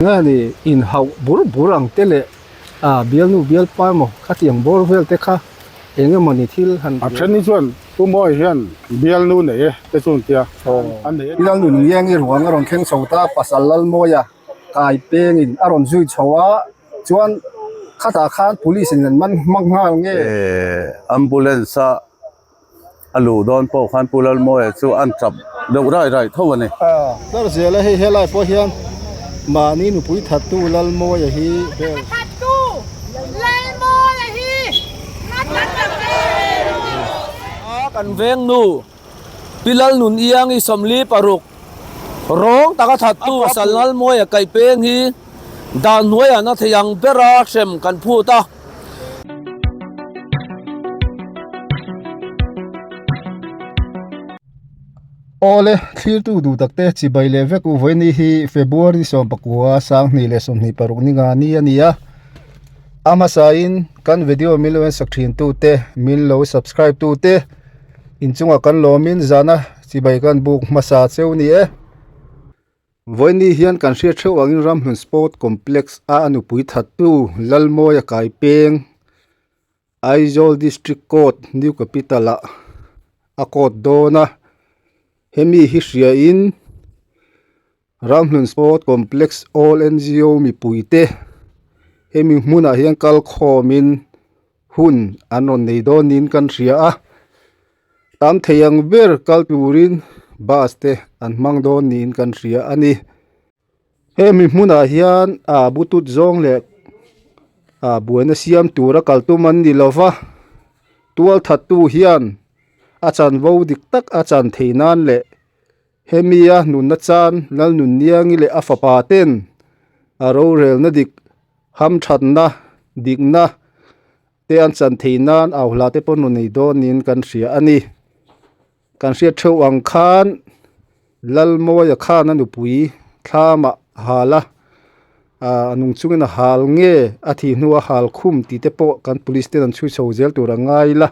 ngani in hau burang tele bial nu bial pa mo khatiang bor vel te kha enge mani thil han a then ni chuan tu moi hian bial nu nei te chun tia an nei ilal nu ngiang i ruang aron kheng chota pasalal moya kai peng in aron zui chowa chuan khata khan police in man mangal nge ambulance alu don po khan pulal moya chu an trap do rai thawani dar zela he helai po hian mani nu pui thatu lal moya hi bel thatu lal moya hi kan veng nu pilal nun iang i somli paruk rong taka thatu salnal moya kai peng hi dan hoya na theyang bera sem kan phuta ole thil tu du takte chibai le vek u voini hi February som pakua sang ni le som ni paruk ni nga ni ania ama sain kan video milwen sakhin tu te min lo subscribe tu te inchunga kan lomin zana chibai kan buk masa cheu ni e voini hian kan hria theu angin ramhlun sport complex a anu pui that tu lalmoya kai peng Aizawl district court new capital a court dona hemi hi hria in ramhlun sport complex all NGO mi puite hemi hmuna hian kal khomin hun anon nei donin kan hria a tam theyang ber kal turin baste an mang donin kan hria ani hemi hmuna hian a butut zong le a buana siam tura kaltuman ni lova tual thatu hian achan vo dik tak achan theinan le hemia nun na chan lal nun niang le afapa ten aro rel na dik ham thatna dikna te an chan theinan awla te pon nei donin kan hria ani kan hria theu ang khan lal moya khan anu pui thlama hala anung chungena hal nge athi nuwa hal khum ti te po kan police ten an chui chho zel tur angai la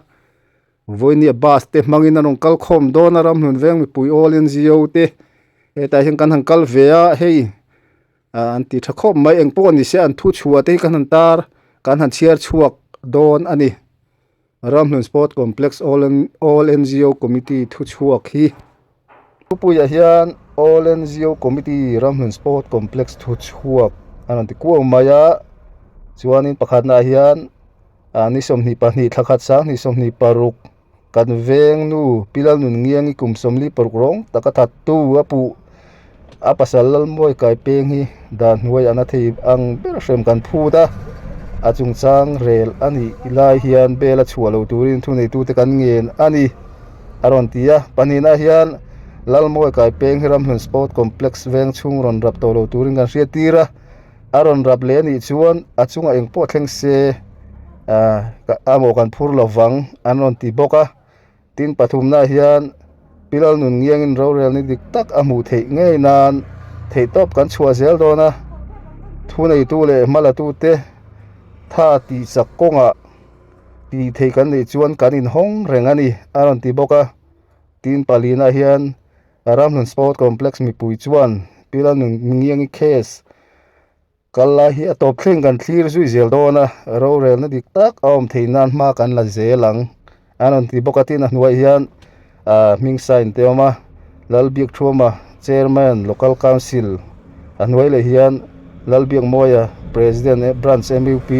voini bas te mangin anong kal khom don aram hun veng mi pui all NGO te eta hin kan hankal vea hei anti thakop mai engpo ni se an thu chhuwa te kan tar kan han chiar chuak don ani ramhlun sport complex all NGO committee thu chuak hi puya hian all NGO committee ramhlun sport complex thu chuak ananti ku maya chuanin pakhatna hian ani somni pahni thakhat sang ni somni paruk kan veng nu pilal nun ngiang i kum somli paruk rong taka thatu apu apasal moi kai peng hi dan huai ana thei ang ber sem kan phuta achung chang rel ani ilai hian bela chualo turin thu nei tu te kan ngen ani aron tia panina hian lalmoi kai peng hiram hun sport complex veng chung ron rap tolo turin kan hria tira aron rap le ni chuan achunga engpo thleng se amo kan phur lawang anon ti boka tin pathumna hian pilal nun ngiang in ro rel ni dik tak amu thei ngei nan thei top kan chhuwa zel dona thu nei tu le mala tu te tha ti chakonga ti thei kan nei chuan kan in hong rengani aron ti boka tin palina hian ramhlun sport complex mi pui chuan pilal nun ngiang i case kala hi atop thleng kan thlir zui zel dona ro rel na dik tak awm theinan ma kan la zelang anon ti boka tin a hnuai hian ming sign teoma lalbiak thuma chairman local council a hnuai le hian lalbiak moya president branch MUP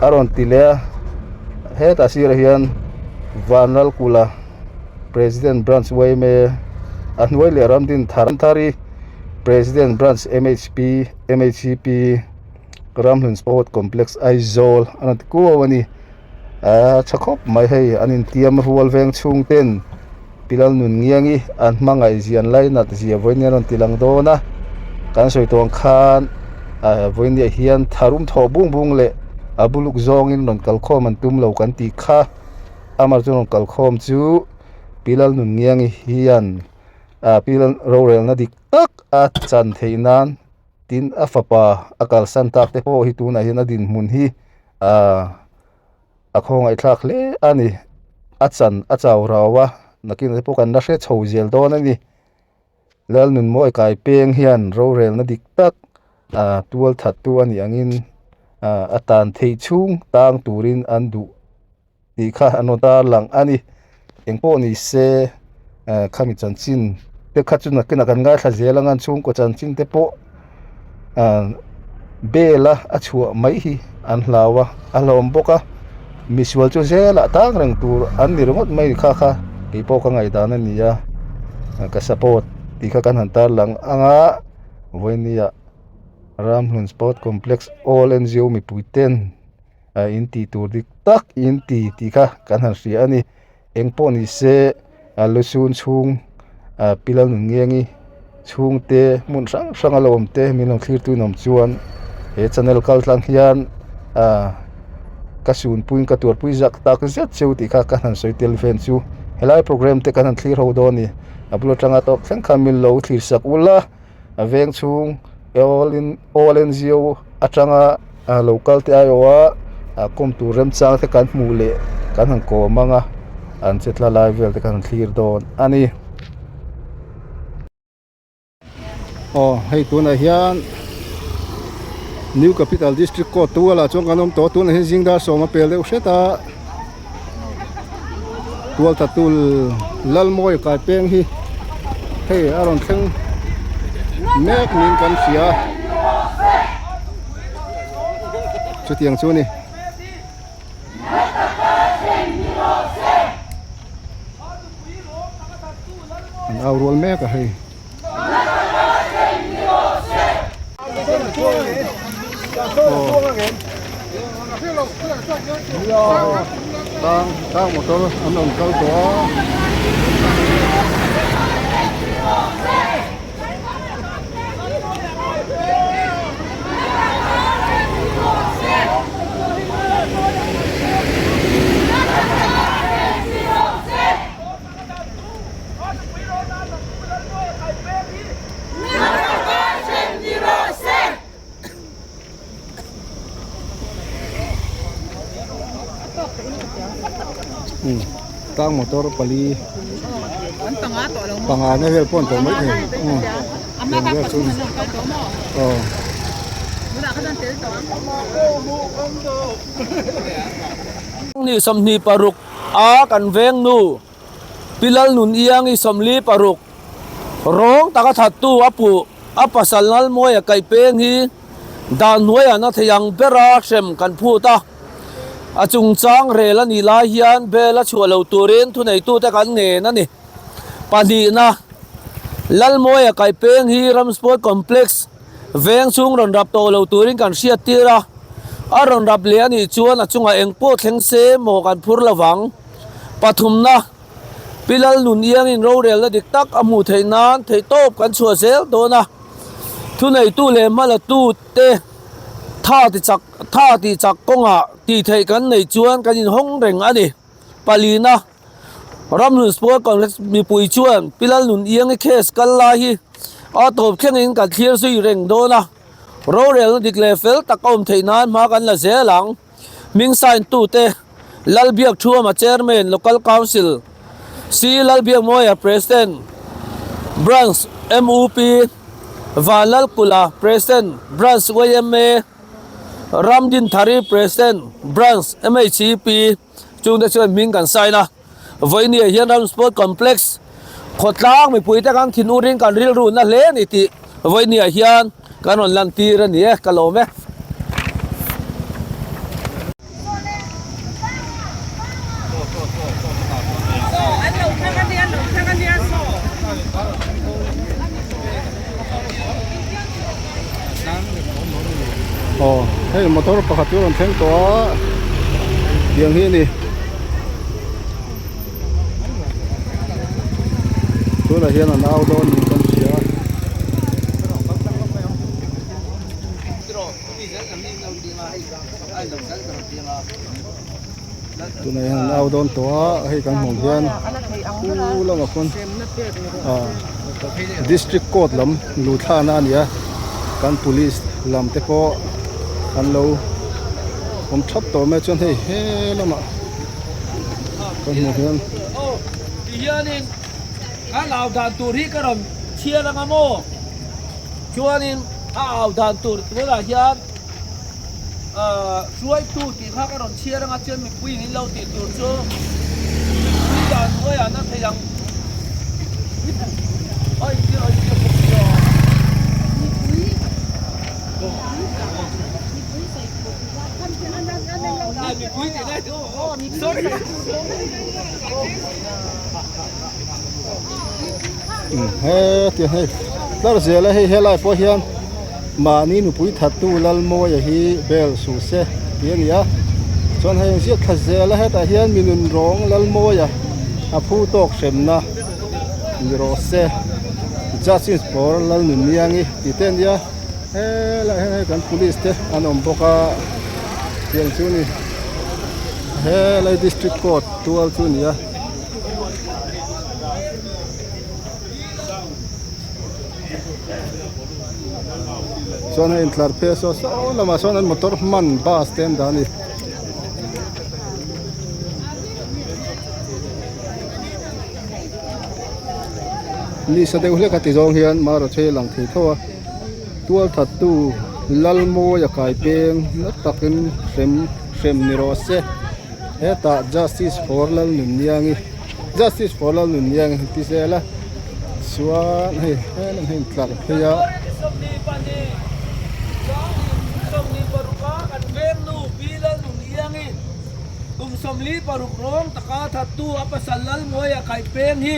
aron tile het asir hian vanal kula president branch waime a hnuai le ramdin thari president branch MHP ramhlun sport complex Aizawl anat ko wani chakop mai hei anin tiam rual veng chung ten pilal nun ngiangi an mangai zian lai nat zia voinian on tilang dona kan soi tong khan voinia hian tharum tho bung le abuluk zong in non kalkhom an tum lo kan ti kha amar chu non kalkhom chu pilal nun ngiangi hian pilal rorel na dik tak a chan theinan tin afapa akal santak te po hi tu na hian adin mun hi akhong ai thlak le ani achan achaw rawa nakin te po kan na hre chho zel don ani lal nun moi kai peng hian ro rel na dik tak tual that tu ani angin atan thei chung tang turin an du ti kha anota lang ani engpo ni se khami chanchin te khachuna kena kan nga tha zelangan chung ko chanchin te po bela achua mai hi an hlawa alom boka misual chu zela tang rang tur an ni rongot mai kha ki po ka ngai dan ani ya ka support ti kha kan han tar lang anga voinia Ramhlun Sport Complex all NGO mi puiten in ti tur dik tak in ti kha kan han ri ani engpo ni se lusun chung pilal ngengi chung te mun sang alom te minong clear tu nom chuan he channel kal tlang hian kasun puin ka tur pui zak tak zet cheu ti kha kan han soi telephone chu helai program te kan han clear ho do ni abulo tanga to thleng khamil lo thlir sak ula aveng chung all NGO atanga local te ayowa kom tu rem chang te kan mule kan han ko manga an chetla live vel te kan clear don ani hei tu na hian New Capital District Court tu ala chong kanom to tu na hin jingdar so ma pel de useta tual tatul lalmoi ka peng hi hei aron theng mek nin kan sia chu tiang chu ni an au rol mek a hei tang motor anon kal to tang motor pali panga ne vel pon to mai he amma ka pa chu ni somni paruk kan veng nu pilal nun iang I somli paruk rong taka thatu apu apasal nal moi kai peng hi dan hoya na thayang bera sem kan phu ta achung chang rela ni la hian bela chualo turin thu nei tu ta kan nge na ni pani na lalmoi kai peng hi Ram Sport Complex veng chung ron rap to lo turin kan sia tira aron rap le ani chuan achunga engpo thleng se mo kan phur lawang pathum na pilal nun yang in ro rel la dik tak amu theinan thei top kan chua sel do na thu nei tu le mala tu te tha ti chak konga ti thei kan nei chuan kan in hong reng ani palina Ramhlun Sport Complex mi pui chuan pilal nun yang case kal la hi a top khen in kan clear sui reng do na ro rel dik le fel takom theinan ma kan la zelang ming sign tu te lalbiak thua ma chairman local council si lalbiak moya president branch MUP Valal Kula president branch YMA Ramdin Thari president branch MHCP chung da chuan ming kan sai na voinia hian Ram Sport Complex khotlang mi pui ta kan thin urin kan ril ru na le ni ti voinia hian kan on lan tir ani kalome hei motor pakhat tu ron theng to tiang hi ni tu na hian an au don ni kan sia tu na hian an au don to hei kan hmong hian u lama kon district court lam lu thana ania kan police lam te ko an lo om thap to me chon hei he lama kan hmong hian hianin ka law dan tur hi ka ron chia la ngamo chuanin ao dan tur tu la hian suai tu ti kha ka ron chia ranga chen mi pui ni lo ti tur chu mi dan hoi ana theyang ai ti mi pui ti dai tu sorry he ti he dar zela he helai po hian mani nu pui thatu lal mo ya hi bel su se hian ya chon he zi khazela he ta hian minun rong lal mo ya a phu tok semna ni ro se justice for lal nu niangi ti ten ya he la he kan police te anom boka tiang chu ni he la district court tual chu ni ya son en clar peso so la ma son motor man bus ten dani ni sa de ule ka ti jong hian ma ro che lang thi thawa tual that tu lal mo ya kai peng na takin sem ni ro se eta justice for lal nim niangi justice for lal nim niang ti se la suan he lang hen clar he ya somli paruk rong taka thatu apa salal moya kai peng hi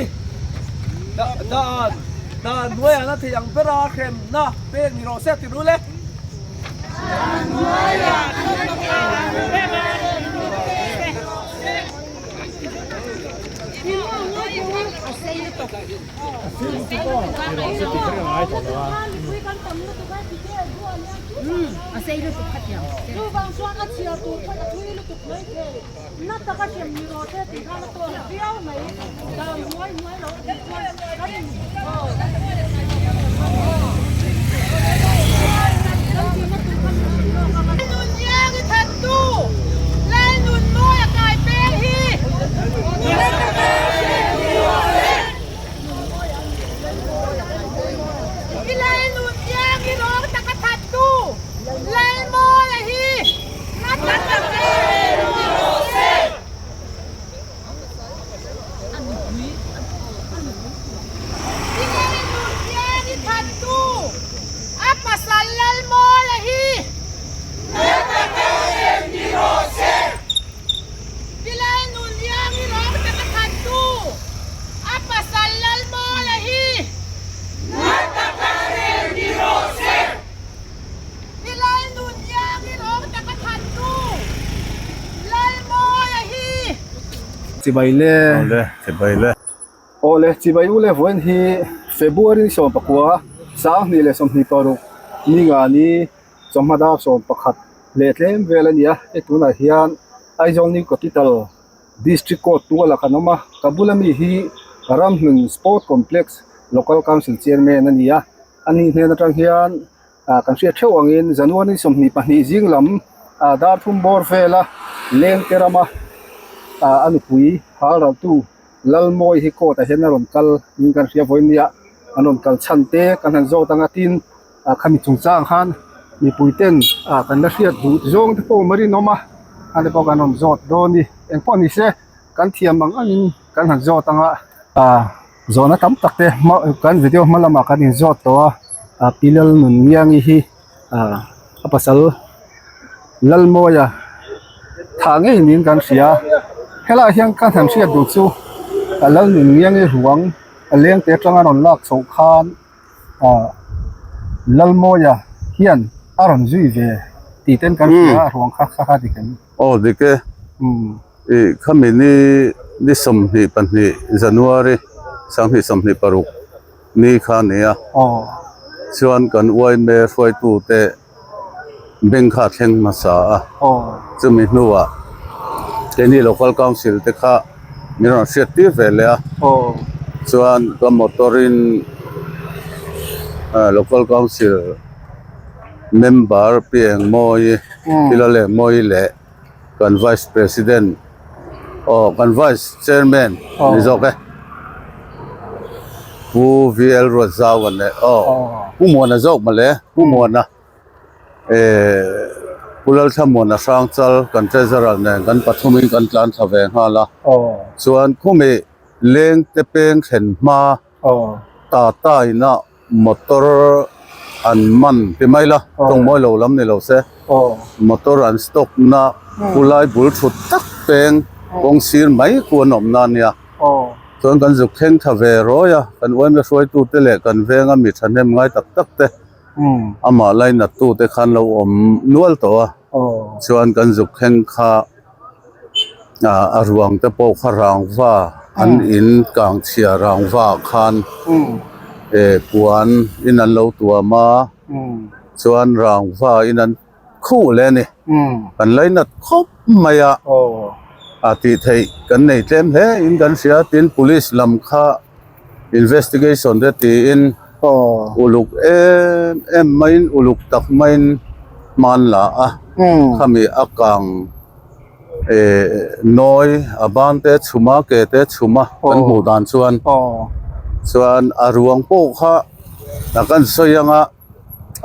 dan moya na theyang pera khem na peng ni ro se ti rule Asay lu tu khat yaw. Lu bang suan at siya tu khat thui lu tu mai ke. Na ta ka kem ni ro te ti ka na to na piao mai. Da muai lo ke muai kan. Nun yang that tu. Lai nun mo ya kai pe hi. Ilai nun yang i ro ta ka that tu. Lai mo la hi. Na ta ka pe ni ro se. Ilai nun yang i that tu. Apa salal mo la hi. Na ta ka pe ni ro se. Ilai nun yang i ro ta ka that tu. Apa salal mo la hi. Na ta ka pe ni ro se. Ilai nun yang i ro ta ka that tu. Lai mo la hi. chi bai le ole se bai le ole chi bai ule voin hi February som pakwa sa ni le som ni paru ni nga ni som ma da som pakhat le tlem velania etuna hian ai jong ni capital district court tu la kanoma kabulami hi ramhun sport complex local council chairman ania ani hne tang hian kan sia thewangin January som ni pahni jinglam dar thum bor fela leng terama anu pui hal tu lalmoi hi ko ta hen ron kal in kan sia voinia anon kal chante kan han zo tanga tin khami chungchang khan mi puiten kan la sia du zong te po mari noma ane po kanon zot doni en poni se kan thiam bang anin kan han zo tanga zona tam takte kan video malama kan in zot to pilal nun niang hi apasal lalmoya thange nin kan sia hela hiang kan han sia du chu alal nun niang hi ruang aleng te tanga non lak so khan lalmoya hian aron zui ve ti ten kan sia ruang kha dikan o de ke e khami ni som hi pan ni January sang hi som hi paruk ni kha ne ya chuan kan wai me foi tu te beng kha thleng ma sa chumi nuwa ke ni local council te kha ni ron set ti vele a chuan ka motorin local council member pieng moi pilale moi le kan vice president kan vice chairman ni zoke pu VL Rozawan le ผู้มวลนะจอกมาเลยผู้มวลนะผู้เล่าทั้งมวลนะสร้างจัลกันเจจรัลเนี่ยกันปัทมิกันกลานทเวงฮาละส่วนผู้มีเลี้ยงเตเปงเห็นมาตาใต้นะมอเตอร์อันมันเป็นไหมล่ะตรงมอยเราล้ำในเราเสียมอเตอร์อันสต็อกนะผู้ไล่บุลชุดตักเป็นกองซีร์ไม่ควรนมนานเนี่ยส่วนกันจุกเข่งทเวรอยกันไว้ไม่ช่วยตู้เตะกันเวงมีฉันเห็นง่ายตักเตะอามาไล่นัดตู้เตะขันเรานวลตัวส่วนกันจุกเข่งข้าอารวงเตะโปขรางว่าอันอินกลางเชียรางว่าขันปวนอินันเราตัวมาส่วนรางว่าอินันคู่เลยนี่กันไล่นัดครบไม่อาทิตย์ให้กันในเต็มเลยอินกันเสียติน police ลำค่า investigation เดตีอินอุลุกไม่อุลุกตักไม่มันละข้ามีอาการน้อยบ้านเตชุมาเกเตชุมากันหมู่ด่านส่วนอารวงโปข้านักกันสยัง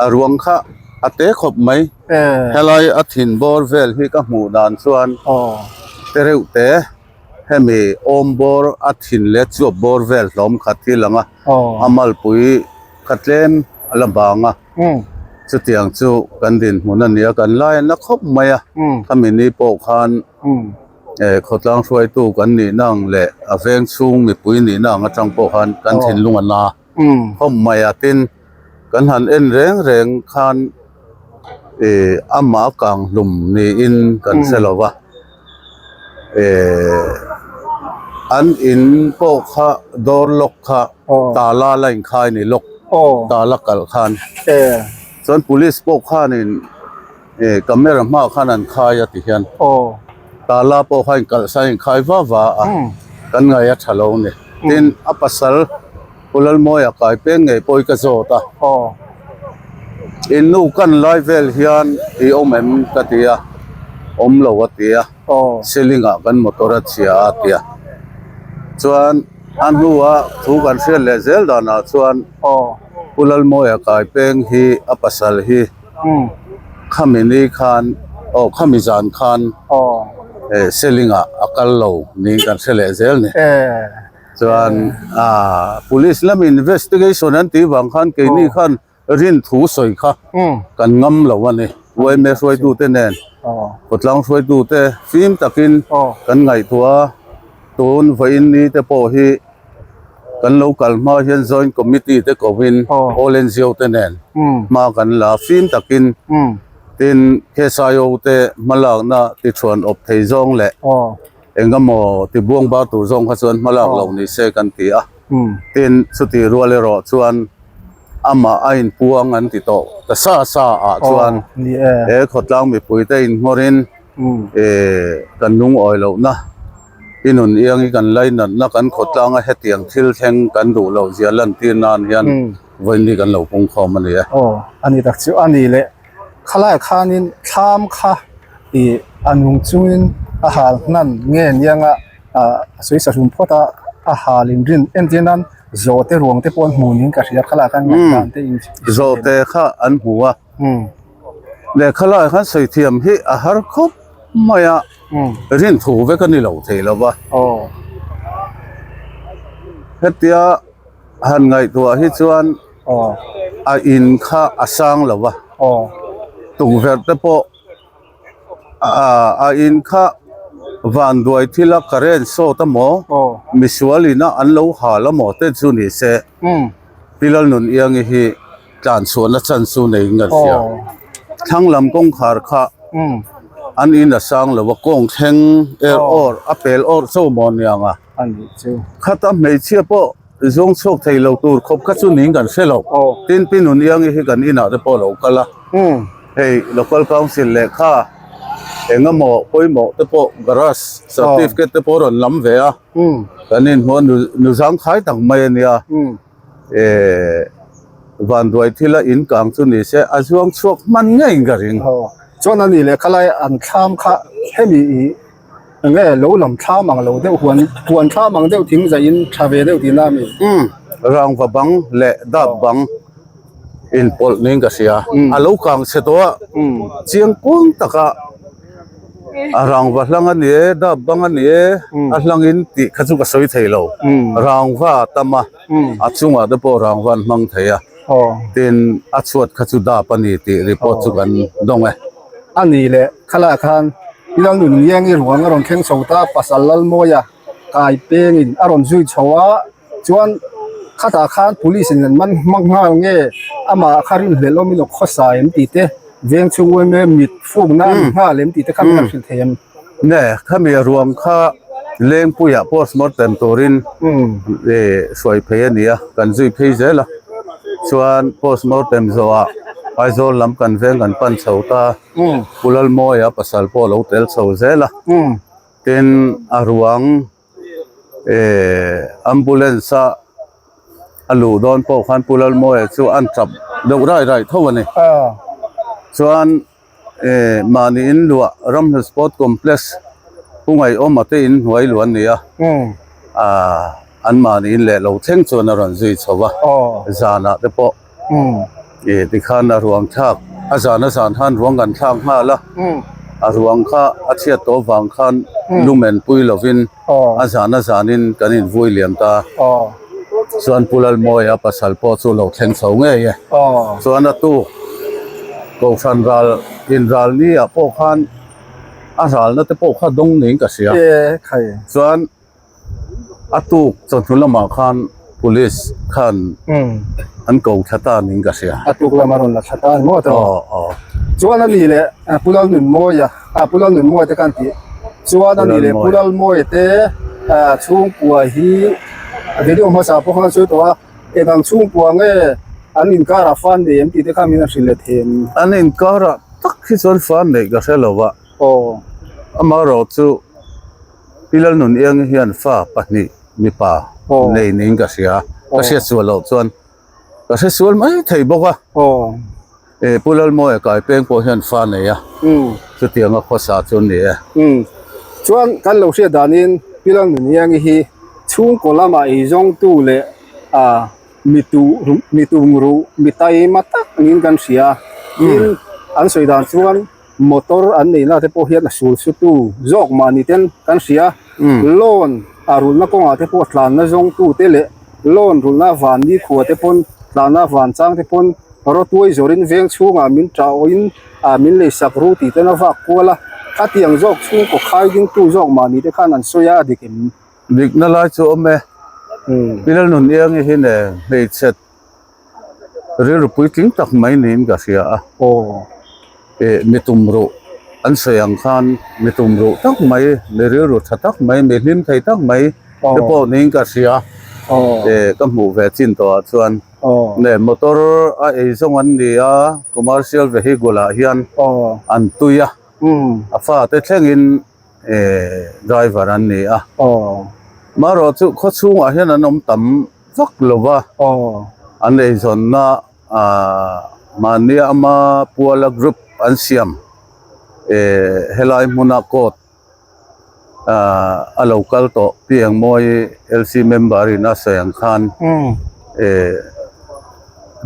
อารวงข้าอาเตขบไหมเฮลัยอาทินบอร์เวลที่กับหมู่ด่านส่วนเตเรวเตให้มีอมบอร์อาทินเล็ดจบบอร์เวลล้อมขัดที่หลังอามัลปุยขัดเล่มลำบางจุดอย่างจูกันดินหมุนเนี่ยกันไล่นักขบไหมถ้ามีนี่โปกคันขดล้างช่วยตู้กันนี่นั่งแหละเฟงซุงมีปุยนี่นั่งจังโปกคันกันถิ่นลุงอันนาขบไหมตินกันหันเอ็นแรงคันอามากังลุมนี่อินกันเสลวะอันอินโปข้าดอร์ล็อกข้าตาลาไล่ขายนี่ล็อกตาลักกัลขันส่วน police โปข้านี่กัมเมรามาขันันขายติเฮียนตาลาโปข้ากัลใส่ขายว่ากันไงยัดฉลองนี่ตินอัปสัลปุลลมอยากายเป็นไงปอยกระโจตาอินนูกันไลฟ์เวลเฮียนอีอมเอ็มกติยาอมลาวติยาเซลิงกันมอเตอร์เชียติยาส่วนอันหัวทุกันเสียเลเซลดานาส่วนปุลลมอยากายเป็นฮีอัปสัลฮีขามินีขันขามิจานขันเซลิงกัลโลนี่กันเสียเลเซลนี่ส่วนpolice แล้วมี investigation นั้นที่บางขันเกนี่ขันรินถูสอยค่ะกันงำเหล่าวันนี้ไว้ไม่ช่วยดูเต้นแน่กดลังช่วยดูเต้ฟิล์มตะกินกันไงตัวตูนไฟนี้เต้โปฮีกัน local มาเห็น joint committee เต้ก็วินโอเลนเซียวเต้นแน่มากันละฟิล์มตะกินตินเคสายโอเต้มาหลังน่ะติดชวนอบเทยงแหละเองก็มอติบวงบ้าตัวจงขจรมาหลังเหล่านี้เสกันตีตินสุติรัวเลยรอชวนอามาไอ้พวงอันติโตแต่ซาชวนขดล้างมีปุ๋ยเต้นหัวรินกันนุ่งอ้อยเหล่านะพี่นุ่นเอียงกันไล่นั่นนักกันขดล้างให้เตียงทิลแทงกันดูเหล่าเสียลันตีนานยันวันนี้กันเหล่าคงคอมันเลยอันนี้ตักชิวอันนี้เลยข้าไล่ข้านินข้ามข้าอันหุงจุนอาหารนั่นเงี้ยยังสวยสุดพอตาอาหารลิมรินเอ็นที่นั้นโจเตรวงเตปอนหมูนิ่งกับเสียขลากันกันเตอินโจเตข้าอันหัวเด็กขลาขันใส่เทียมที่อาหารครบไม่รินถูเวกันนี่เหล่าเทแล้ววะเฮ็ดยาหันไงตัวที่ชวนอินข้าอาสังแล้ววะตุงเวทเตปอินข้าวันด้วยที่ละกระเรนโซตโมมิสวลีน่าอันเลวหาละหมดเตจุนิเซพิลนุนยังฮีจานส่วนละจันสุนัยเงินเสียทั้งลำกงขาร์ข้าอันอินละสังเลวกงเทงออร์อัปเปิลออร์โซมอนยังข้าตั้มไม่เชื่อปะจงโชคไทยเราตูคบข้าจุนิงกันเสียหรอกตินพินุนยังฮีกันอินาเตปอเรากันละเฮ้ย local council เลขาเองก็หมอป่วยหมอเตปอกราสสติฟเกตเตปอรันล้ำเวียกันนี่หัวนุสังขายต่างไม่เนี่ยวันด้วยที่ละอินกลางสุนิเสอาช่วงช่วงมันง่ายกันริงช่วงนั้นนี่เลยข้าไล่อันข้ามข้าให้มีเงี้ยรู้ลำข้ามมังเราเดี๋ยวควรข้ามมังเดี๋ยวทิ้งใจอินทราเวเดี๋ยวที่น้ามีรางฝบังและดับบัง in pol ning ka sia alo kang se to chiang kung taka arang wa hlang ani da bang ani a hlangin ti khachu ka soi thailo rang wa tama achunga de po rang wan mang theya tin achuat khachu da pani ti report chu kan dong e อันนี้แหละขละคันพี่น้องหนุนเลี้ยงอีหลวงอรอนเข่งโซตาปัสสัลลัลโมยะกายเป้งอินอรอนซุยชัวจวนคาตาคานพุลิสนันมันมังงาเงอามาคารินเฮลโลมิโนข้อสายมติเตเวียงชงเวเมมิดฟูงน้ำห้าเลมติเตคันนักสิเทม เนี่ยถ้ามีรวมค่าเลี้ยงผู้ยาโพสมอเต็มตัวรินสวยเพยเนี่ยกันจุยเพยเจละส่วนโพสมอเต็มโซอาไอโซลำกันเวงกันปั้นเสาตาปุลลโมยาปัสสัลโพลเอาเตลเสาเจละเป็นอารวงอัมบูเลนซ่าอลูดอนโพขันปุลลโมยส่วนอันจับเดือดไรเท่าวันนี้ส่วนมานี่อินลัวรัมสปอร์ตคอมเพล็กซ์ผู้ไงอมาเตอินหวยล้วนเนี่ยอันมานี่อินเล่เราเท่งชวนอรันจุยชาวะจานะเดปอที่ข้านรวงทักอาจารย์สานท่านรวงกันทางมาละรวงข้าอาเชียโตวังขันลูเมนปุยลวินอาจารย์นินกันอินวุยเลียมตาส่วนปุลลโมยปัสสัลปอสูเราเท่งชาวเงี้ยส่วนตู้ก็ฟันรัลอินรัลนี่พวกขันอารัลนั่นแต่พวกขันดงหนิงก็เสียส่วนตู้จนทุลมาขัน police ขันอันกูชัตาหนิงก็เสียตู้ละมารุนละชัตาหมดส่วนนั้นนี่แหละปุลลหนุนโมยปุลลหนุนโมยแต่กันทีส่วนนั้นนี่แหละปุลลโมยแต่ช่วงปัวฮีเดี๋ยวมาสาวพวกเขาช่วยตัวบางช่วงปัวเงี้ยอันนี้การฟันเดียมที่เด็กเขามีนักศิลป์เทมอันนี้การตักที่ส่วนฟันเนี่ยก็เสร็จแล้ววะมาเราจู่พิลลนุนเองเฮียนฟ้าปนี่มีป่าในนี้ก็เสียก็เสียส่วนเราส่วนก็เสียส่วนไม่ไทยบอกว่าพิลลโมยกลายเป็นพวกเฮียนฟ้าเนี่ยสุดที่เราข้อสาจุนเนี่ยส่วนการเราเสียดานินพิลลนุนเองที่ช่วงก่อนละมาอีจงตู้เลยมีตูงรูมีไตมาตักนินกันเสียอันสุดท้ายส่วนมอเตอร์อันนี้น่าจะพอเห็นสูสุดตู้จอกมานี่เต็นกันเสียโลนรุนนักก็อาจจะพอหลานน่ะจงตู้เตะโลนรุนน่ะวันนี้ขวดเตปนหลานน่ะวันจ้างเตปนรถตัวอีจอรินเวียงช่วงมินจ้าอินมินเลยสักรูตีเตน่ะฟักกัวละถ้าเตียงจอกช่วงก็ขายดิ้งตู้จอกมานี่เตข้านั้นสวยดิกิมดิกนั่นแหละจู่อเมพิลลนุนเองเห็นเนี่ยไม่เสร็จเรื่องปุยทิ้งตักไม่นินก็เสียมีตุ่มรูอันเสียงขันมีตุ่มรูตักไม่ในเรื่องตักไม่มีลิ้มไทยตักไม่แต่พอนินก็เสียก็หมู่เวจินตัวส่วนเนี่ยมอเตอร์ไอ้ส่งอันเดียcommercial vehicleเฮียนอันตุยฟ้าแต่เช่นอินdriverอันนี้มาเราจะข้อช่วงอะไรนั้นน้ำต่ำฟักหรือว่าอันนี้ส่วนน่ะมันเนี่ยมาพัวละกรุ๊ปอันเสียมเฮลัยมุนักโคตเราคัลโตเพียงมวย LC member น่าเสียงขัน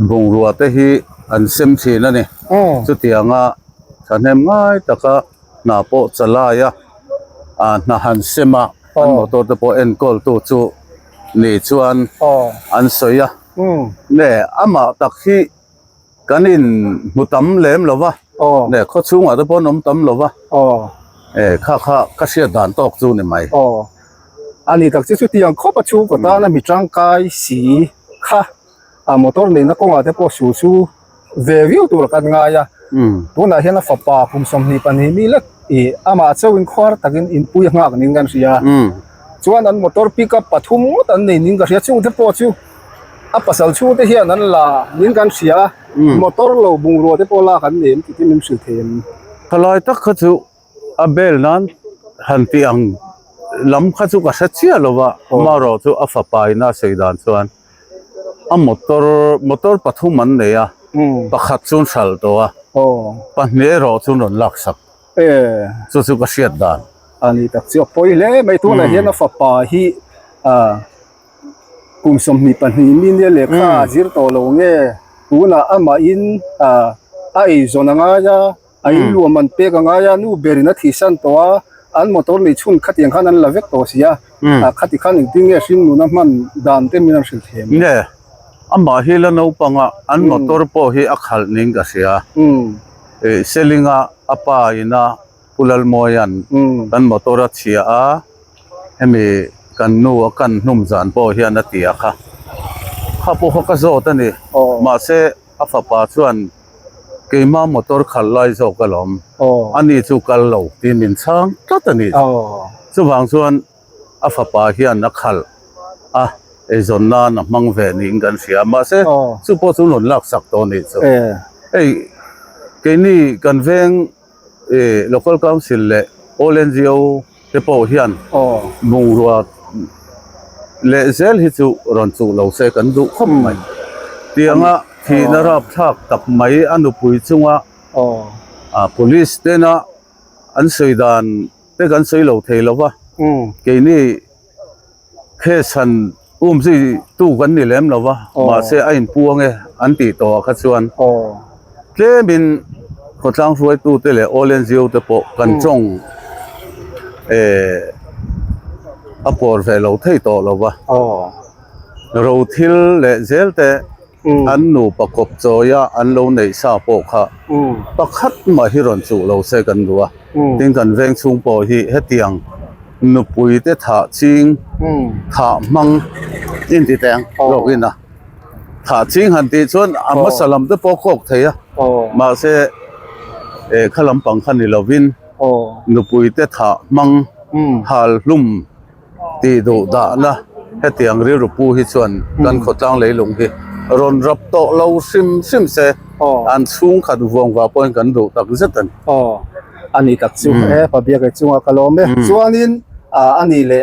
บุงรัวเตหีอันเซมชีนั่นนี่สุดที่อ่ะฉันเห็นง่ายแต่ก็น่าโปะจะลายน่าหันเซมาอันมอเตอร์ตัวเอ็นกอลตัวจู่นี่ชวนอันสวยเนี่ยอามาตักที่กันอินมุตัมเล่มหรอวะเนี่ยเขาช่วงว่าตัวน้ำตัมหรอวะข้าเสียด่านตอกจู่เนี่ยไหมอันนี้ตักที่สุดที่ยังข้อประชุมก็ตานะมีร่างกายสีค่ะมอเตอร์นี่นักก็อาจจะพอสู้เววิวตัวกันง่ายตัวนั้นเห็นนะฝาป่าผมสมนิปันนี้มีเล็กอามาเจ้าวินควาตักินอินปุยงากนินกันเสียส่วนนั้นมอเตอร์ปิกอัพปฐุมตันนี่นินกันเสียช่วงที่พอชูปัสสาวะช่วงที่เฮียนั่นล่ะนินกันเสียมอเตอร์เราบุงรัวที่พอลากันเนี่ยที่มันสุดเทียนทลายตักขจุอเบลนั้นหันที่อังลำขจุกษัตริย์หรอวะมาเราจู่อัฟปายน่าเสียดายส่วนมอเตอร์ปฐุมมันเนี่ยประคัตจุนสัลตัวปันเนี่ยเราจู่นนลักษักจู่ก็เสียดายอันนี้ตักเสียปอยเลยไม่ตัวนั้นเห็นอัฟปายกุมสมนิปันนี้มีเนี่ยเล็กข้าจิรโตโลเงี้ย tuna ama in ai zona nga ya ai lu man pe ka nga ya nu berina thisan to an motor ni chun khatiang khan an lavek to sia khati khan ding ya sin nu na man dan te minan sil them ne ama hi la no panga an motor po hi akhal ning ka sia selinga apa ina pulal moyan kan motora chia a hemi kan nu kan num zan po hi an atia kha po ka zo ta ni ma se afa pa chuan keima motor khal lai zo kalom ani chu kal lo ti min chang tat ani chu wang chuan afa pa hian na khal e zonna na mang ve ni kan sia ma se chu po chu lon lak sak to ni chu ke ni kan veng local council le all NGO te po hian mung ruwa le zel hi chu ron chu lo se kan du khom mai tianga thi na rap thak tap mai anu pui chunga police te na an soidan te kan soi lo thei lo wa ke ni khesan si tu kan ni lem lo wa ma se ain puang e an ti to kha chuan tle min khotlang ruai tu te le all NGO te po kan chong apor ve lo thei to lo wa ro thil le zel te an nu pakop choya an lo nei sa po kha pakhat ma hi ron chu lo se kan ruwa ting kan veng chung po hi hetiang nu pui te tha ching tha mang in ti tang lo ina tha ching han ti chon amma salam te po khok theya ma se khalam pang khan ni lovin nu pui te tha mang hal lum ti do da na hetiang ri ru pu hi chuan kan khotlang leilung hi ron rap to lo sim se an chung khat wong wa point kan do tak zetan ani tak chu pa bia ka chunga kalome chuanin ani le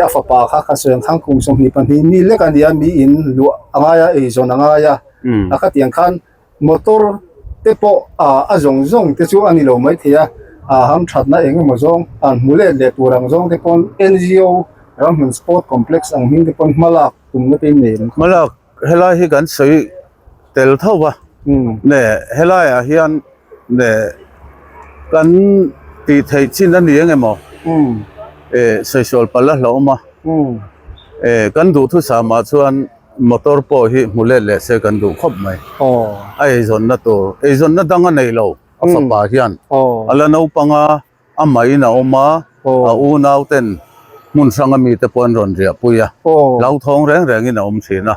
afa pa kha kha seng thang kum som ni pan hi ni le kan dia mi in lu anga ya e zona nga ya akatiang khan motor te po a zong zong te chu ani lo mai thia ham that na eng mo zong an mule le turang zong te pon NGO Ramhun Sport Complex ang hing te pon malak tum na te nen malak hela hi kan soi tel thawa ne hela ya hian ne kan ti thei chin an ni emo social pala lo ma kan du thu sa ma chuan motor po hi mule le se kan du khop mai ai zon na to ai zon na danga nei lo afa pa hian ala no panga amai na oma u nau ten mun sanga mi te pon ron ria puya lau thong reng reng in om thina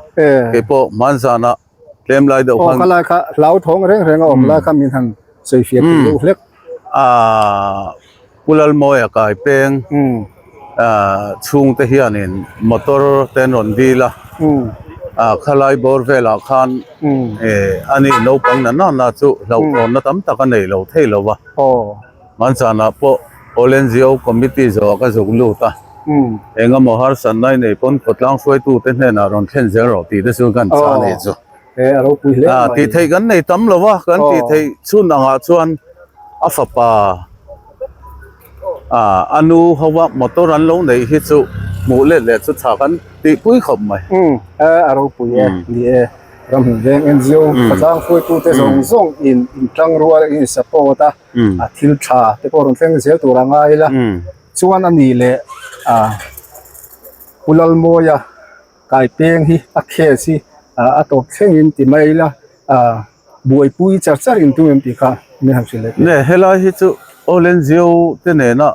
ke po manzana lem lai do khang kala kha lau thong reng reng om la kha min han sei fia ku hlek pulal moya kai peng chung te hianin motor ten ron dila khalai bor vela khan ani lo pang na chu lo na tam ta ka nei lo thei lo wa manzana po NGO committee zo ka zo lu ta enga mohar san nai nei pon khotlang suai tu te hne na ron thlen zero ti de su kan cha nei chu aro pui le ti thei kan nei tam lo wa kan ti thei chun anga chuan afa pa anu hawa motor an lo nei hi chu mu le chu tha kan ti pui khom mai aro pui ni ram veng NGO khotlang suai tu te zong zong in tlang ruwa in support a thil tha te ko ron thleng zel tur anga ila chuan ani le pulal moya kai peng hi a khe si a to thleng in ti mai la buai pui char char in tu em ti kha me ham sile ne hela hi chu NGO te ne na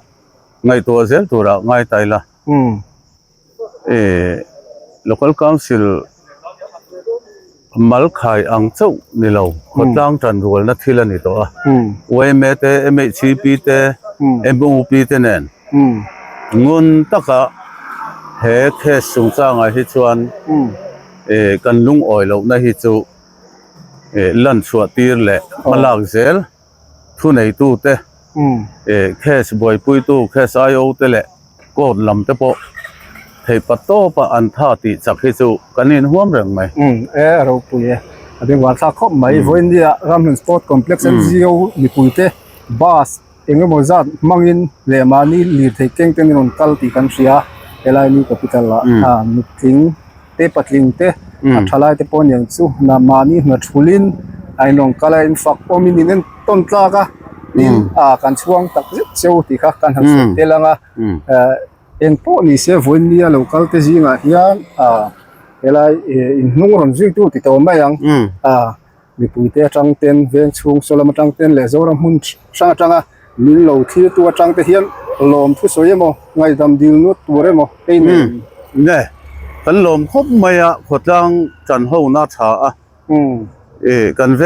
ngai to zel tura ngai taila local council mal khai ang chau ni lo khotlang tan rol na thila ni to me te MHP te MUP te nen ngun taka he khe sung cha nga hi chuan kan lung oi lo na hi chu lan chua tir le malak zel thu nei tu te khe boi pui tu khe sayo te le ko lam te po thei pato pa an tha ti chak hi chu kanin huam reng mai ro pui abeng wa tha khop mai voindia Ramhun Sport Complex NGO ni pui te bus engemo zat mangin le mani li thei keng ten ron kal ti kan ria elai ni capital la mitling te patling te อัทลายเตปอนยังซูนามามีหัวทุลินไอ้น้องกะลายฟักโอมินินต้นตากะนี่กันช่วงตักเซวติค่ะกันหันสุดเตลังเอ็นโปนี่เซฟวันนี้เราคัลเตจิงะเฮียเวลาอินนุ่งรอนจุยตู้ติดตัวไม่ยังมีปุยเตจังเต็นเวียงช่วงโซลมาจังเต็นเลโซรมุนช่างจังมีเหล่าที่ตัวจังเตเฮียนลมทุสวยมั้งไงดำดิวนุตัวเร่มั้งเอ้ยเนี่ยกันลมคบไม่อะขดจังจันเฮาหน้าชากันเว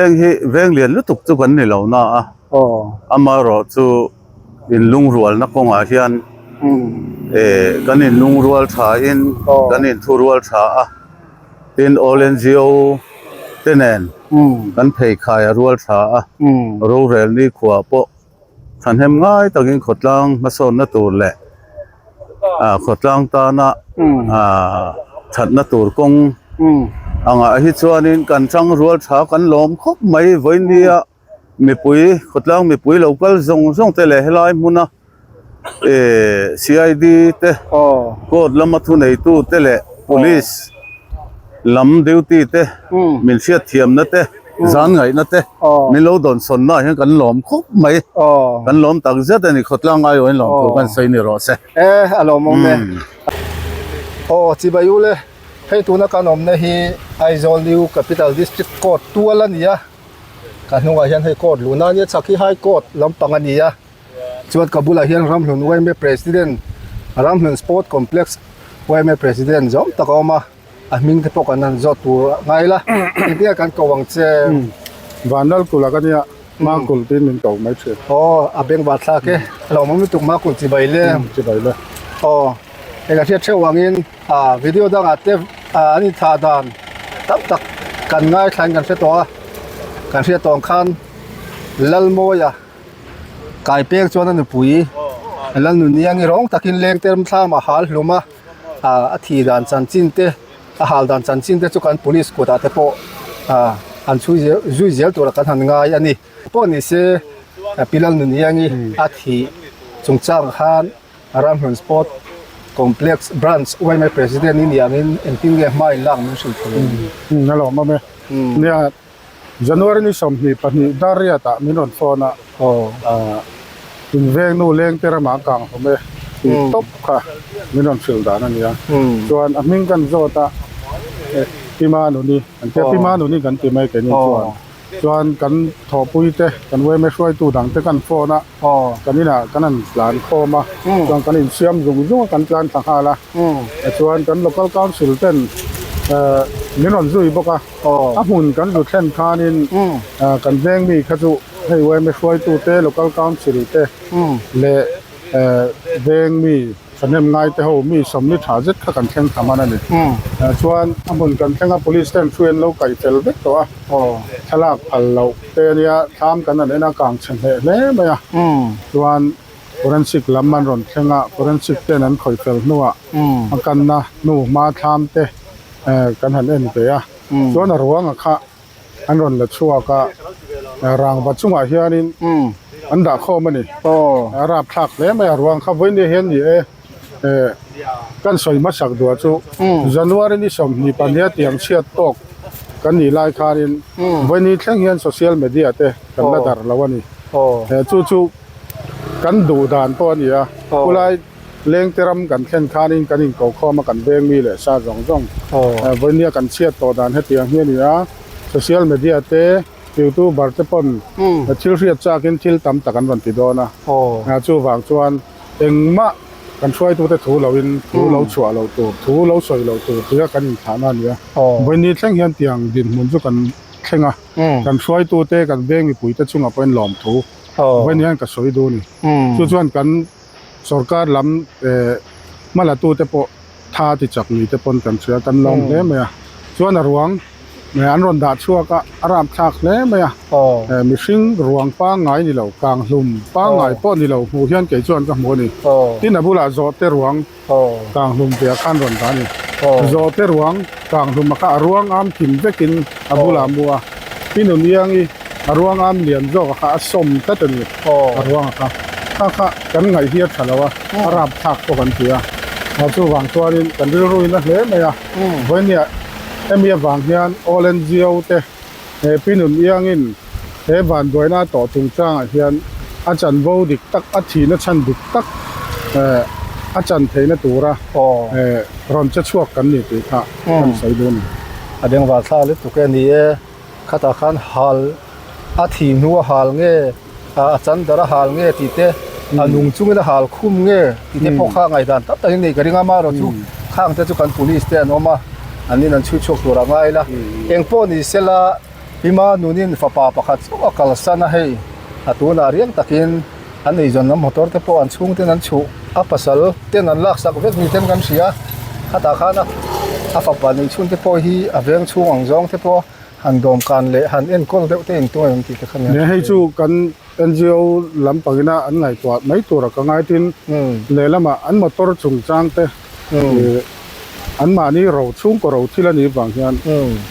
งเรียนลุตุกจุกันนี่เหล่าหน้าอามารอจูอินลุงรัวนักกงอาเฮียนกันอินลุงรัวชาอินกันอินทูรัวชาอินโอเลนจิโอเตนเนกันเพย์ขายรัวชาโรเรลนี่ขวบปะฉันเห็นง่ายตะกินขดลังมาสอนนัตัวแหละขดลังตานะฉันนัตัวกงฮิตส่วนนี้กันจังรัวชากันล้อมคบไม่ไว้เนี่ยมีปุ๋ยขดลังมีปุ๋ยเราก็ส่งเตะให้ลายมุนะCID เตะก็ลำมาทุนไอตู้เตะ police ลำดิวตี้เตะมิลเชียเทียมนะเตะจานไงนะเตะมีเราโดนสนนะเห็นกันล้อมคบไม่กันล้อมตักเจ็ดนี่ขดลังไอ้วันล้อมกันใส่นี่รอเสอารมณ์มั้งเนี่ยที่บายุเลยให้ตัวนักการเมืองที่ไอโซลิวแคปิตอลดิสทริกโคดตัวละเนี่ยการนุ่งอาเฮียนให้โคดลูน่าเนี่ยสักที่ให้โคดลำปังอันนี้จวดกับบุลาเฮียนรำหนุนไว้ไม่ประธานรำหนุนสปอร์ตคอมเพล็กซ์ไว้ไม่ประธานจอมตะกอมามิงที่พวกนั้นจอดตัวไงล่ะที่การกวังเจวันนั้นกุลกันเนี่ยมากุลที่มินเก่าไม่เชื่ออาเบงบัตรสักเราไม่ถูกมากุลจีบเลยเอกที่เชื่อว่างินวิดีโอดังอัดอันนี้ท่าดานตักกันง่ายแข่งกันเสียตัวกันเสียตัวขันลัลโมยกายเปียกจวนนั้นปุ๋ยลัลนุนยังร้องตักินเลี้ยงเติมท่ามาหาลุมาที่ด่านจันจินเตหาด่านจันจินเตจุกัน police กูตัดเปอันช่วยเจลตัวละกันหันง่ายอันนี้พวกนี้เสียพิลัลนุนยังที่จงจ้างขันรำหันสปอร์ตcomplex branch ไว้ไม่ president นี่อย่างนี้เอ็นทิ้งเงี้ยไม่ล่างมันสุดเลยนั่นหรอมาไหมเนี่ยJanuary นี่สมหีปนิดาริยตามินอนฟอนะอินเวงนูเลี้ยงเตระมากังผมเองตบค่ะมินอนฟิลดานั่นเนี่ยส่วนมิงกันโจตาพิมาหนุนี่อันเจ้าพิมาหนุนี่กันตีไม่เกินนี่ส่วนกันทอปุยเตกันไว้ไม่ช่วยตู้ดังเตกันฟอนะกันนี่นะกันนั่นหลานโคมาส่วนกันอินเซียมยุ่งกันการสังหารละส่วนกัน local council เต้นมินอนซุยบอกว่าหุ่นกันดูเช่นคานินกันแจ้งมีขจุให้ไว้ไม่ช่วยตู้เต local council เตและแจ้งมีสนามง่ายแต่เขามีสมนิษฐานจะกันแข่งทำอะไรนี่ส่วนหุ่นกันแข่งกับ police เต้นช่วยเราไก่เฟลเบ็ดตัวฉลากพันเราเตเนี่ยทำกันในหน้ากลางเช่นเล่ไหมอ่ะส่วนforensic ลำมันรอนแข่งอ่ะ forensic เต้นั้นคอยเฟลนัวกันนะนู่มาทำเตกันหันเอ็นเตะส่วนระวังค่ะอันรอนละชัวก็รางบัดช่วงอาเฮียนินอันด่าข้อมันนี่ราบทักแล้วไม่ระวังครับวันนี้เห็นอยู่กันสวยมาสักตัวจู่January นี่สมนี่ปัญญาเตียงเชียดตกกันนี่ไล่คารินวันนี้แข่งเงินโซเชียลมีเดียเตะกันละดาร์ละวันนี้จู่กันดูด่านตัวนี้กูไล่เลี้ยงเตรียมกันแข่งขันกันก็ข้อมากันเบ่งมีเลยซาจ่องวันนี้กันเชียดต่อด่านให้เตียงเฮียนี่โซเชียลมีเดียเตะยูทูบบาร์เตปอนชิลเรียดจากินชิลตำตะกันวันติดโดนะจู่วางจวนเองมากันช่วยตัวแต่ถูเราอินถูเราชัวเราตัวถูเราสวยเราตัวเพื่อกันฐานะนี้วันนี้แข่งเฮียนเตียงดินมุนจุกันแข่งกันช่วยตัวเตะกันเบ่งมีปุ๋ยแต่ช่วงเป็นหลอมถูวันนี้กันสวยดูนี่จวนกันสรการล้ำมาละตัวแต่พอท่าที่จักนี่แต่ปนกันเสือกันลองเลยไหมส่วนรวงแม่อันรอนดาชัวก็อารามชักเลยไหมมีสิ่งรวงป้าไงนี่เรากลางลุ่มป้าไงป้อนนี่เราหูเฮียนเกยจวนกับหมนี่ที่นับบุลาโจเตรวงกลางลุ่มเปียขันรอนดานี่โจเตรวงกลางลุ่มมาข้ารวงอ้ามกินไปกินอับุลามัวที่หนุนเลี้ยงอีรวงอ้ามเลี้ยงโจก็ข้าสมตัดนี่รวงข้ากันไงเฮียฉลาวะรับทักตัวกันเสียจู่วางตัวนี้กันรู้ๆนะเลยไหมวันนี้ มีวางเฮียนออเรนจิโอเตพี่หนุ่มเอียงอินบานด้วยหน้าต่อตุงจ้างเฮียนอาจารย์โวดิกตักอาทีนชันดิกตักอาจารย์เทนตัวระรอนจะช่วยกันนี่ติค่ะใส่ดุน อเดียงว่าซาลิตุกนี้คาตาคันฮัลอาทีนัวฮัลเงอาจารย์ดาราฮัลเงติเตนุงจุงนะฮัลคุมเงติเตพกข้างไงดันตับแต่ยังนี่ก็ริงามาเราจุข้างจะจุกัน police เตนออกมาอันนี้นั่นชุดชกตัวละไงล่ะเองพอนี่เสละพิมานุนินฟ้าป่าประคัดก็กลสันให้ตัวนาเรียงตะกินอันนี้จนน้ำมอเตอร์เตปอันชุ่งเตนันชุอัปสัลเตนันลักสักเวกมีเต็มกันเสียคาตาคันอาฟ้าป่านี่ชุ่งเตปฮีอเวงชุ่งอังจงเตปหันดมกันเลยหันเอ็นก้นเตปเต็งตัวอย่างที่เขาเนี่ยให้ชูกัน NGO ลำปางนะอันไหนตัวไม่ตัวละก็ง่ายทินเลยละมาอันมอเตอร์ชุ่งจังเตอันมานี่เราชุ่งก็เราที่ละนี้บางที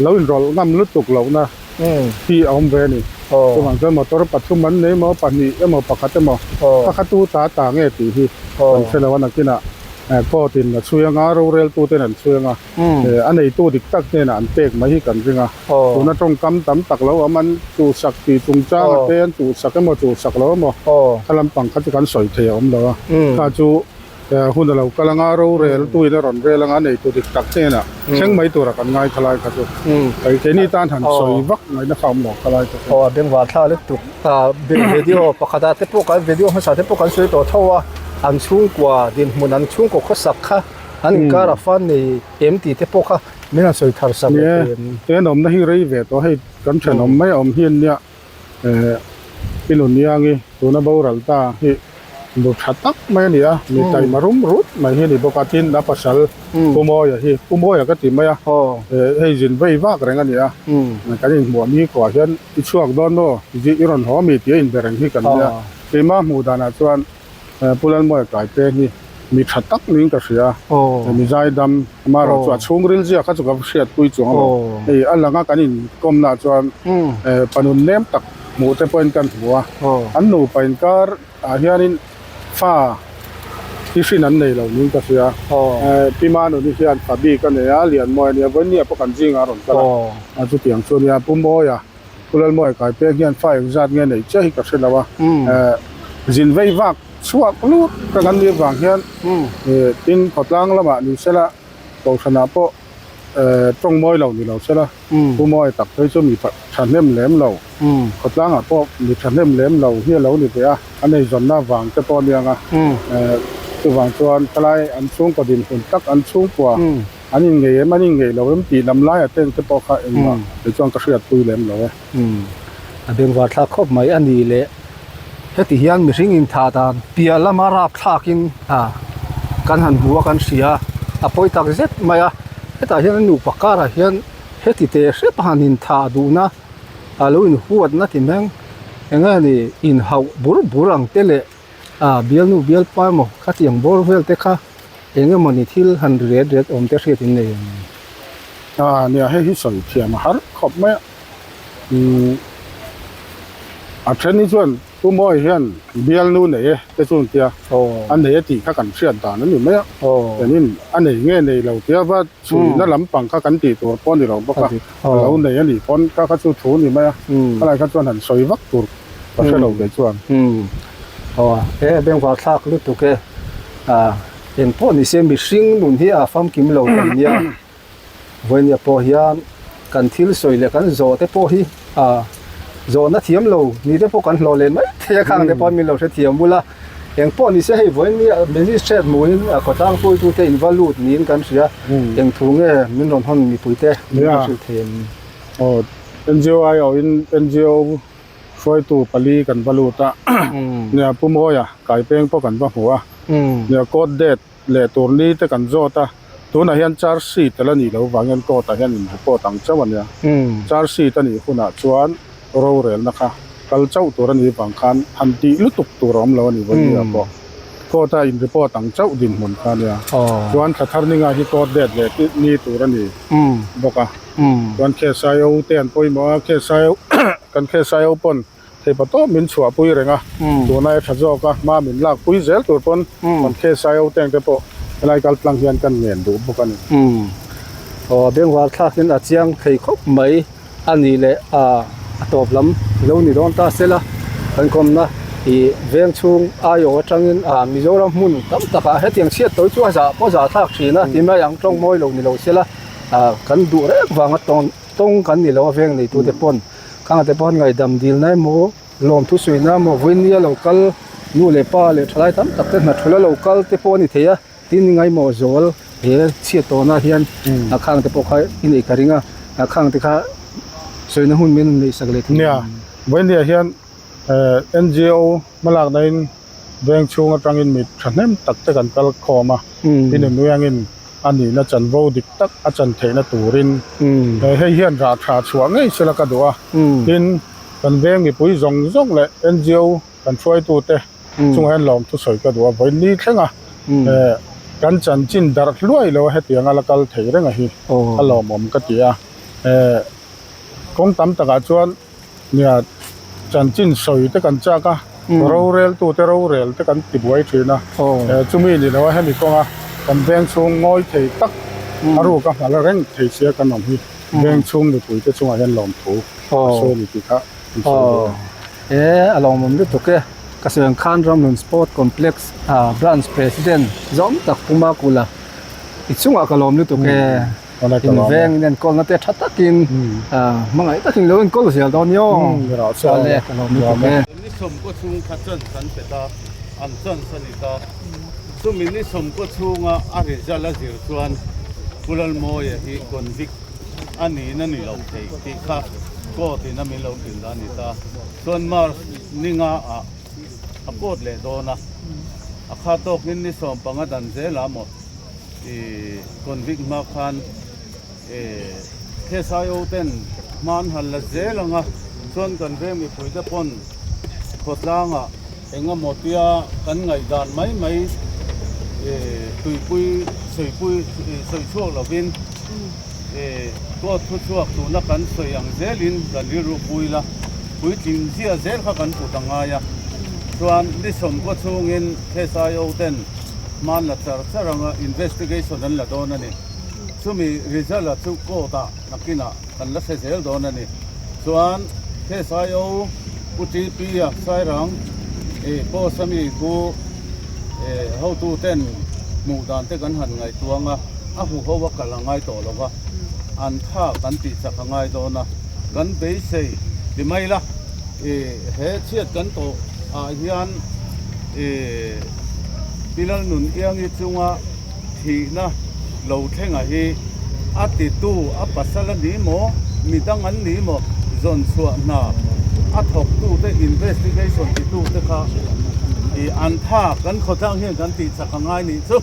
แล้วเรางำลุตุกเรานะที่เอาเวนี่ตัวบางทีมอเตอร์ปัจจุบันนี้มาปัจจุบันมาปัจจุบันปัจจุบันตาเงี้ยตีที่เช่นว่านักกินก็ตินช่วยงานเราเรียลตัวเต็นช่วยงานอันนี้ตัวดิกตักเนี่ยอันเตกมาให้กันจริงอ่ะตัวนั้นตรงกำตั้มตักแล้วมันจูสักตีจุงจ้าเต้นจูสักก็มาจูสักแล้วมั้งกำลังปังคัดกันสอยเทียมแล้วข้าจูหุ่นเรากำลังเราเรียลตัวนี้รอนเรียลงานนี้ตัวดิกตักเนี่ยเช่นไม่ตัวละกันง่ายทลายข้าจูไอ้แค่นี้ตานหันสอยวักไงนะคำบอกทลายก็เรื่องว่าถ้าเล็กตุกวิดีโอประกาศเทปกันวิดีโอภาษาเทปกันสวยตัวเท่าว่าอันชุ่งกว่าดินมุนอันชุ่งกว่าข้อสักค่ะอันการฟันในMTเทปค่ะไม่น่าสวยทาร์สักเนี่ยนมนั่งให้รีเวทตัวให้กันเฉนมไม่อมเฮียนเนี่ยพี่หนุ่มเนี่ยงี้ตัวนั้นบ่รัลตาที่บุษตักไม่เนี่ยมีใจมารุมรุดไม่เห็นนี่ปกตินับภาษาปุ่มโอยที่ปุ่มโอยก็ติดไม่ให้จินไปว่าอะไรกันเนี่ยกันยังหัวมีกว่าเช่นช่วงโดนโน่จีอิรันหอมีเตี้ยอินเบรังที่กันเนี่ยที่มาหมู่ดานาส่วนผู้เล่นมวยกลายเป็นนี่มีขัดตักนิ่งกระเสียมีใจดำมาเราจวดช่วงเรื่องเสียเขาจะกับเสียตุยจวงเราอันหลังกันนี่ก้มหน้าจวนปนุนเนมตักหมู่แต่เป็นกันหัวอันหนูเป็นการเฮียนินฟ้าที่สิ่งนั้นเลยเรานิ่งกระเสียพี่มาหนูนี่เฮียนฝับบีกันเนี่ยเรียนมวยเนี่ยวันนี้พวกกันจริงอารมณ์กันอาจจะเตียงส่วนเนี่ยปุ่มโอยผู้เล่นมวยกลายเป็นเฮียนฟ้าอย่างจัดเงี้ยเนี่ยเจ้าหิกับเสียแล้วว่าจินไว้วักช่วงลูกกันเรียบวางเฮียนตินขดล้างละมานี่เสละตกชนะโปตรงมวยเรานี่เราเสละผู้มวยตักให้จะมีฉันเล่มแหลมเราขดล้างอ่ะพวกมีฉันเล่มแหลมเราเฮียเรานี่ไปอันนี้จนหน้าวางจะปอนยังตัววางส่วนทลายอันสูงกว่าดินฝนตักอันสูงกว่าอันนี้เงี้ยมันนี่เงี้ยเราเริ่มตีน้ำลายเต้นจะปอกเองว่าในช่วงกระเสือตุยแหลมเราอันเป็นว่าถ้าครบไหมอันนี้เลยเฮ็ดเฮียนมีสิ่งอินทาดานเปียละมาราบทากินกันหันหัวกันเสียปอยตักเซ็ตมาเฮ็ดเฮียนหนูปากการเฮียนเฮ็ดเตะเสพหันอินทาดูนะลุอินหัวนะที่แมงงั้นนี่อินเฮาบุรังเตเลเบียลนูเบียลปายโมคัดยังบอลเวลเตค่ะมันนี่ทิลหันเรียดอมเตเสียตินเลยเนี่ยให้ที่สอยเทียมหาขอบไหมเช่นนี้ส่วนผู้มวยเฮียนเบียลนู่นเนี่ยจะส่วนเดียอันไหนตีข้ากันเชื่อตานั้นอยู่ไหมแต่นี่อันไหนเงี้ยในเราเทียบว่าสูงนั่นลำปังข้ากันตีตัวป้อนที่เราบอกว่าเราไหนอันนี้ป้อนข้าสู้ถูนี่ไหมอะไรข้าส่วนหันสวยวักตัวก็ใช่เราได้ส่วนเบี่ยงว่าทักลุตุกเห็นป้อนนี่เสียมีสิ่งหนุนที่ฟังกิมเรากันเนี่ยวันนี้พอเฮียนกันทิลสวยเลยกันโจแต่พอฮีโจน่าเทียมเรานี่ได้พวกกันเราเล่นไหมเทียข้างได้พอมีเราเทียมบุละอย่างป้อนนี่เสียให้วันนี้เป็นที่เช็ดมวยก็ตั้งปุยตัวเต็มวาลูดนี้กันเสียอย่างถุงมันนอนห้องมีปุยเต้ไม่ได้สุดเทียมNGO เอาNGO ช่วยตัวปลีกันวาลูตเนี่ยผู้มวยกลายเป็นพวกกันว่าหัวเนี่ยก็เด็ดเล่ตัวนี้แต่กันโจตาตัวนั้นเห็นจาร์ซีแต่ละนี่เราวางเงินก็แต่เห็นพอตั้งเจ้าวันเนี่ยจาร์ซีตัวนี้คุณอาชวนเราเรียนนะคะกัลเจ้าตัวนี้บางครั้งทันทีลุตุกตัวรำเรานี่วันนี้บอกก็ถ้าอินทรีย์พอตั้งเจ้าดินหมุนกันเนี่ยชวนขัดทารนิงาที่ตัวเด็ดเลยนี่ตัวนี้บอกอ่ะชวนแค่ใส่เอาเตียนปุยมาแค่ใส่กันแค่ใส่เอาปนเทปโตมินชัวปุยเรงอ่ะตัวนายขัดจอกมามินลากปุยเซลตัวปนมันแค่ใส่เอาเตียนเทปอะไรกันพลังเฮียนกันเงียนดูบุกัน เบียงวาทักนั้นอาเจียงเคยครบไหมอันนี้แหละตอบลำเรานี่โดนตาเสละกันคมนะอีเวียงชุงอายอจังอินมิโซรัมมุนตั้มตะกะเฮ็ดยังเชียดตัวจั่วจะพอจะทักชีนะที่มายังตรงมอยเรานี่เราเสละกันดูเรื่องวางตรงกันนี่เราเวียงนี่ตัวเตปอนข้างเตปอนไงดำดีลนะโมลมทุสวยนะโมวินเนี่ยเราคัลนู่เลป้าเลยทลายตั้มตักเตนัดทลายเราคัลเตปอนนี่เทียที่นี่ไงโมโซลเฮียเชียดตัวนะเฮียนข้างเตปอคอยอินอีการิงะข้างเตค่ะสวยนะหุ่นมินเลยสักเล็กเนี่ยวันนี้เฮียนNGO มาหลากในแบงชูงจังอินมิดฉันนั้นตักแต่กันกัลคอมาที่หนึ่งนุยังอินอันนี้น่าจันโวดิกตักอาจารย์เทนตูรินให้เฮียนราชาช่วงไงเสละกันดัวดินกันแบงมีปุ๋ยจงเลย NGO กันช่วยตัวเตะช่วงให้ลมทุสอยกันดัววันนี้แค่ไงกันจันจินดาร์รวยแล้วให้เตียงอะไรกันเทเรื่องอะไรฮัลโหลผมก็เตียคงตั้มตะการชวนเนี่ยจันจินสวยแต่กันจ้าก็เราเรลตัวแต่เราเรลแต่กันติดไว้ทีนะจุมีนี่นะว่าให้มีก็กันแบงช่วงง่อยเทตักอารูก็อะไรเร่งเทเสียกันหน่อยแบงช่วงในปุ๋ยจะช่วงให้ลมถูโซลิติค่ะอารมณ์มันรู้ตัวแก่กระทรวงการรำนุนสปอร์ตคอมเพล็กซ์บรันช์ประธานจอมตักปุมากุลาอีกช่วงอารมณ์รู้ตัวแก่อินเวงเนี่ยคนนั่นแต่ชัดตะกินมังไงตะกินแล้วก็เสียดอนย่อชาเล่อารมณ์รู้ตัวแก่นี่สมก็ชุงขัดจนสันเปตาอันจนสนิตาสุมินี่สมก็ชุงอาริจาลาจิรชวนกุลลโมยฮีคนวิกอันนี้นั่นนี่เราเทติค่ะก็ที่นั่นมีเรากินด้านนี้ตาส่วนมานิ่งโคตรเลยโดนะข้าตกนี่สมปังดันเซลาหมดคนวิกมาคันเทสายโอเทนมันหันละเซลังส่วนกันเรื่องมีปุ๋ยจะปนขดล่างเองหมดที่กันไงดานไม่ตุยปุยสวยปุยสวยช่วงเราเป็นก็ทุกช่วงตัวนักกันสวยอย่างเซลินกันเรื่องปุยละปุยจริงเสียเซลเขากันปุตังไงส่วนที่สมก็ช่วงเงินเทสายโอเทนมันละจะรังinvestigation นั่นละโดนนี่สุมี result ละทุกโกตานักกินะกันละเสียโดนนี่ส่วนเทสายโออุติปีสายรังพอสมีกูเขาตู้เต้นหมู่ด่านเต้กันหันไงตัวงหูเขาว่ากันละไงต่อหรอวะอันท่ากันติดสักไงโดนกันไปเสียดีไหมล่ะเฮเชียดกันโตเฮียนปีนั้นหนุนเอียงยี่จุงที่นะเราแข่งฮีติดตู้ปัสสาวะนี้หมอมีตั้งอันนี้หมอจนส่วนน่ะถกตู้ได้ investigation ติดตู้ได้ค่ะอันท่ากันเขาทั้งเฮียกันติดสักง่ายนี่ซุ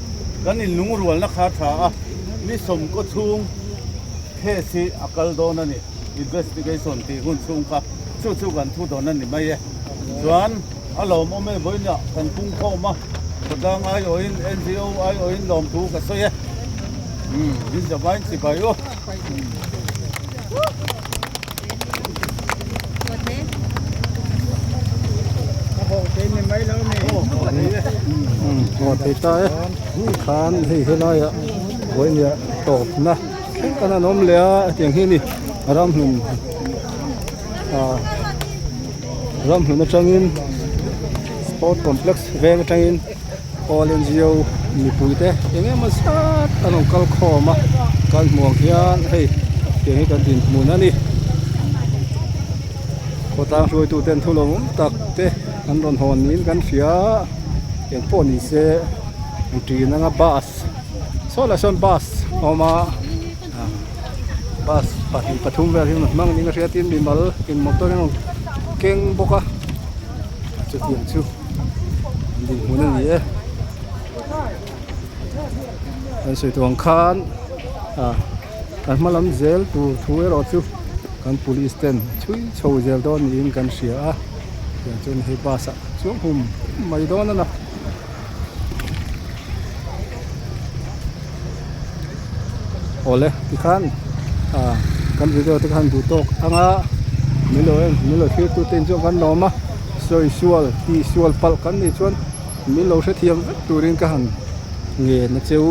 กันนี่ลุงรวนนักข่าวถานี่สมก็ชุงเทสิอักลโดนนี่ investigation ที่หุ่นชุงครับสู้กันทุกโดนนี่ไม่ส่วนเราไม่บ่อยเนี่ยกันพุ่งเข้ามาก็ดังไอ้โอิน NGO ไอ้โอินลมถูกกันซะเนี่ยยิ่งจะไปสิไปโอ้หมดไปตายคานที่เท่าไรโอ้ยเนี่ยตบนะกันน้ำเหลืออย่างที่นี่รำหุ่นจังอินสปอร์ตคอมเพล็กซ์เวงจังอินall NGO มีปุ๋ยเตะยังไงมาสักอันนั้นกัลคอมากัลหมวกยานเฮ้ยยังไงกันดินหมุนนั่นนี่พอตามช่วยตู้เต้นทุลงตักเตะอันร้อนหอนนี้กันเสียอย่างพวกนี้เสียจีนนั่งบัสโซลาร์ซอนบัสออกมาบัสปฐุมเวทีมั่งนี่ก็เสียตินบินบอลกินมอเตอร์นี่เก่งบกะจุดเดียวชูดินหมุนนี่ไอ้สวยตัวคานกันมาล้ำเซลตัวทัวร์รถจูกัน police เต้นช่วยโชว์เซลโดนยิงกันเสียอย่างจนเฮบาสะช่วงหุ่มไม่โดนนะโอ้เลยที่ขันกันวิดีโอที่ขันดูโต๊ะไม่เลยคือตัวเต้นช่วงกันนอมสวยชัวร์ที่ชัวร์ปัลกันนี่ชวนไม่เลยเสียทีมตัวเรียนกันเงี้ยนะเจ้า